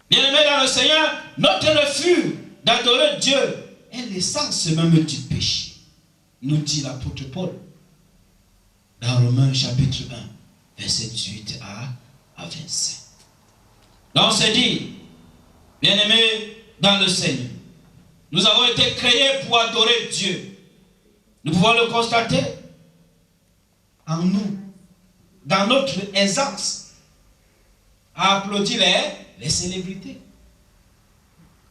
Bien-aimés dans le Seigneur, notre refus d'adorer Dieu est l'essence même du péché, nous dit l'apôtre Paul dans Romains chapitre 1, verset 18 à 25. Donc c'est dit, bien-aimés dans le Seigneur, nous avons été créés pour adorer Dieu. Nous pouvons le constater en nous, dans notre aisance, à applaudir les célébrités,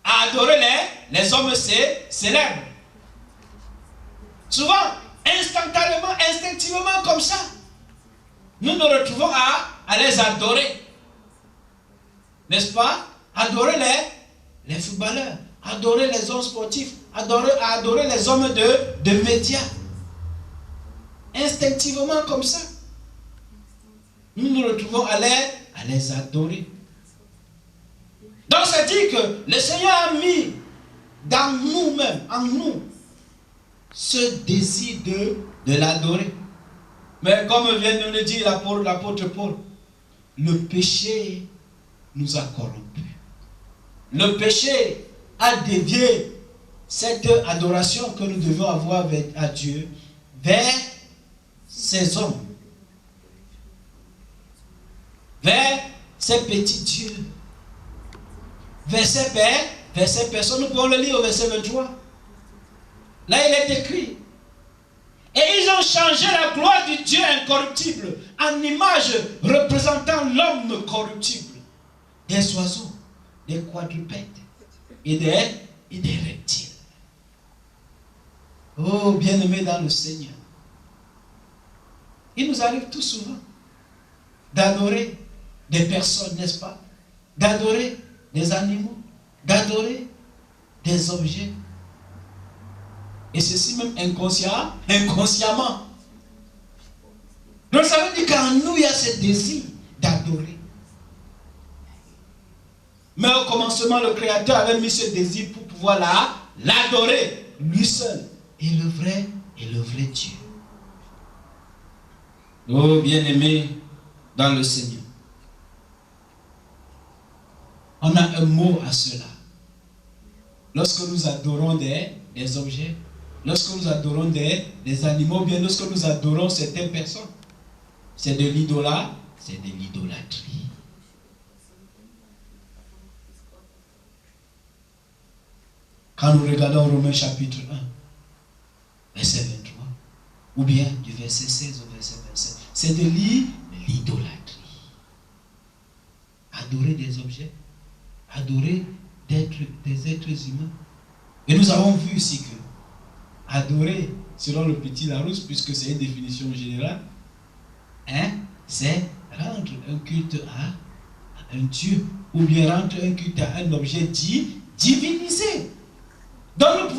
à adorer les hommes célèbres. Souvent, instantanément, instinctivement comme ça, nous nous retrouvons à les adorer. N'est-ce pas? Adorer les footballeurs, adorer les hommes sportifs, adorer les hommes de médias. Instinctivement comme ça, nous nous retrouvons à les adorer. Donc ça dit que le Seigneur a mis dans nous-mêmes, en nous, ce désir de l'adorer. Mais comme vient de le dire l'apôtre Paul, le péché nous a corrompus. Le péché a dévié cette adoration que nous devons avoir à Dieu vers ces hommes, vers ces petits dieux, vers ces personnes. Nous pouvons le lire au verset 23. Là, il est écrit. Et ils ont changé la gloire du Dieu incorruptible en image représentant l'homme corruptible, des oiseaux, des quadrupèdes et des reptiles. Oh, bien-aimés dans le Seigneur, il nous arrive tout souvent d'adorer des personnes, n'est-ce pas? D'adorer des animaux, d'adorer des objets. Et ceci même inconsciemment. Donc ça veut dire qu'en nous, il y a ce désir d'adorer. Mais au commencement, le Créateur avait mis ce désir pour pouvoir l'adorer, lui seul, et le vrai Dieu. Oh, bien-aimés dans le Seigneur, on a un mot à cela. Lorsque nous adorons des objets, lorsque nous adorons des animaux, bien lorsque nous adorons certaines personnes, c'est de l'idolâtrie. Quand nous regardons Romains chapitre 1, verset 23, ou bien du verset 16 au verset 27, c'est de l'idolâtrie. Adorer des objets, adorer des êtres humains. Et nous avons vu ici que adorer, selon le petit Larousse, puisque c'est une définition générale, c'est rendre un culte à un Dieu, ou bien rendre un culte à un objet divinisé. Donc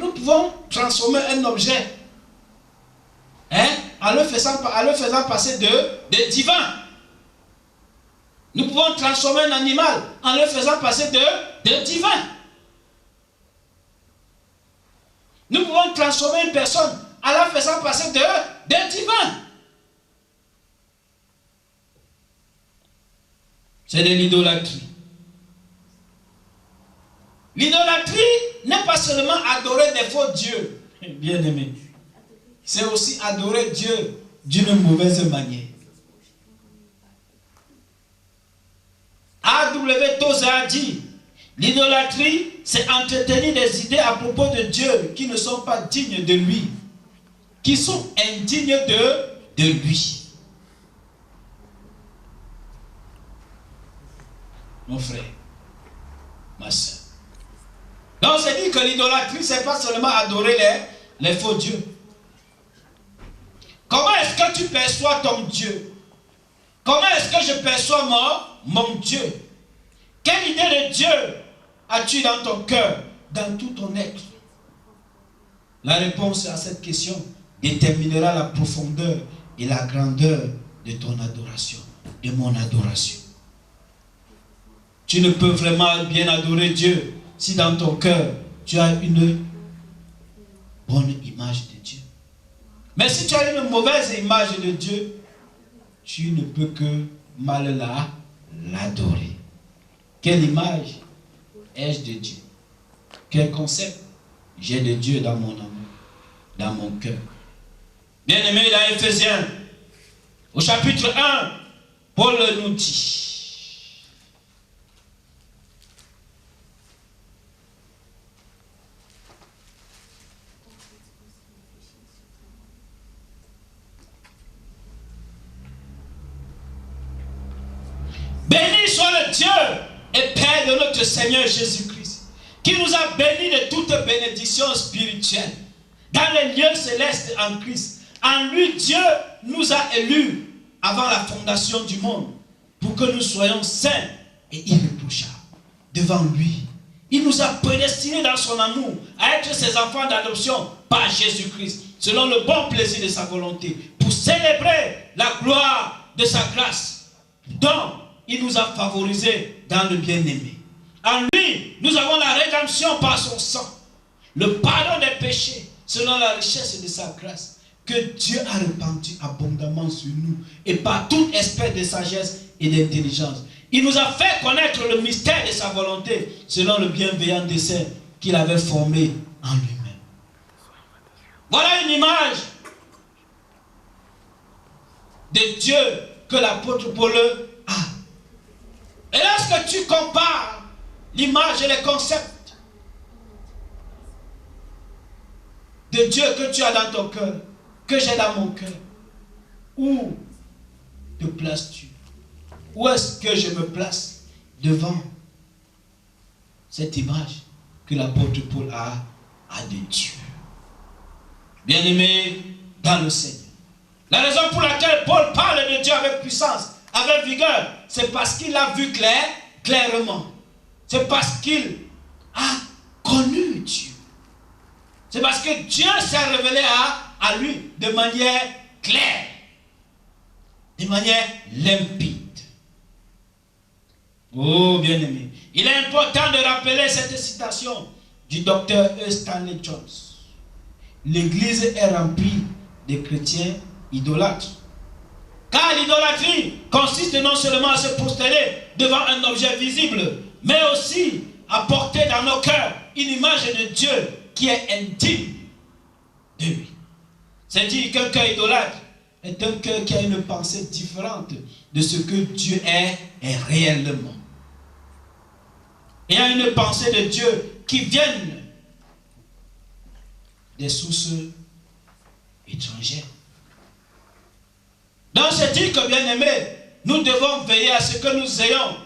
nous pouvons transformer un objet en le faisant passer de divin. Nous pouvons transformer un animal en le faisant passer de divin. Nous pouvons transformer une personne en la faisant passer de divin. C'est de l'idolâtrie. L'idolâtrie n'est pas seulement adorer des faux dieux, bien aimé. C'est aussi adorer Dieu d'une mauvaise manière. A.W. Tozer a dit, l'idolâtrie, c'est entretenir des idées à propos de Dieu qui ne sont pas dignes de lui, qui sont indignes de lui. Mon frère, ma soeur. Donc c'est dit que l'idolâtrie, c'est pas seulement adorer les faux dieux. Comment est-ce que tu perçois ton Dieu? Comment est-ce que je perçois mon Dieu? Quelle idée de Dieu as-tu dans ton cœur, dans tout ton être? La réponse à cette question déterminera la profondeur et la grandeur de ton adoration, de mon adoration. Tu ne peux vraiment bien adorer Dieu si dans ton cœur, tu as une bonne image de Dieu. Mais si tu as une mauvaise image de Dieu, tu ne peux que mal l'adorer. Quelle image ai-je de Dieu? Quel concept j'ai de Dieu dans mon amour, dans mon cœur? Bien-aimé, dans Éphésiens, au chapitre 1, Paul nous dit: béni soit le Dieu et Père de notre Seigneur Jésus-Christ, qui nous a bénis de toute bénédiction spirituelle dans les lieux célestes en Christ. En lui, Dieu nous a élus avant la fondation du monde pour que nous soyons saints et irréprochables devant lui. Il nous a prédestinés dans son amour à être ses enfants d'adoption par Jésus-Christ, selon le bon plaisir de sa volonté, pour célébrer la gloire de sa grâce, dont il nous a favorisés dans le bien-aimé. En lui, nous avons la rédemption par son sang, le pardon des péchés, selon la richesse de sa grâce, que Dieu a répandu abondamment sur nous, et par toute espèce de sagesse et d'intelligence. Il nous a fait connaître le mystère de sa volonté, selon le bienveillant dessein qu'il avait formé en lui-même. Voilà une image de Dieu que l'apôtre Paul a. Et lorsque tu compares l'image et les concepts de Dieu que tu as dans ton cœur, que j'ai dans mon cœur, où te places-tu? Où est-ce que je me place devant cette image que l'apôtre Paul a de Dieu? Bien-aimé dans le Seigneur, la raison pour laquelle Paul parle de Dieu avec puissance, avec vigueur, c'est parce qu'il a vu clairement. C'est parce qu'il a connu Dieu. C'est parce que Dieu s'est révélé à lui de manière claire, de manière limpide. Oh, bien-aimé, il est important de rappeler cette citation du docteur E. Stanley Jones. L'Église est remplie de chrétiens idolâtres. Car l'idolâtrie consiste non seulement à se prosterner devant un objet visible, mais aussi à porter dans nos cœurs une image de Dieu qui est intime de lui. C'est dire qu'un cœur idolâtre est un cœur qui a une pensée différente de ce que Dieu est réellement. Il y a une pensée de Dieu qui vient des sources étrangères. Donc c'est dire que, bien aimé, nous devons veiller à ce que nous ayons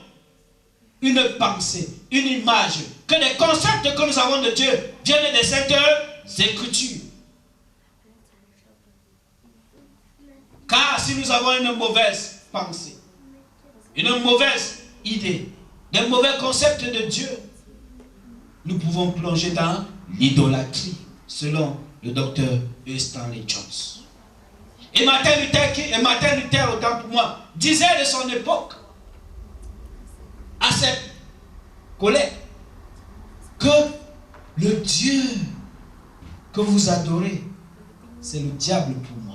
une pensée, une image, que les concepts que nous avons de Dieu viennent des Saintes Écritures. Car si nous avons une mauvaise pensée, une mauvaise idée, des mauvais concepts de Dieu, nous pouvons plonger dans l'idolâtrie, selon le docteur E. Stanley Jones. Et Martin Luther, autant pour moi, disait de son époque, à ses collègues, que le Dieu que vous adorez, c'est le diable pour moi.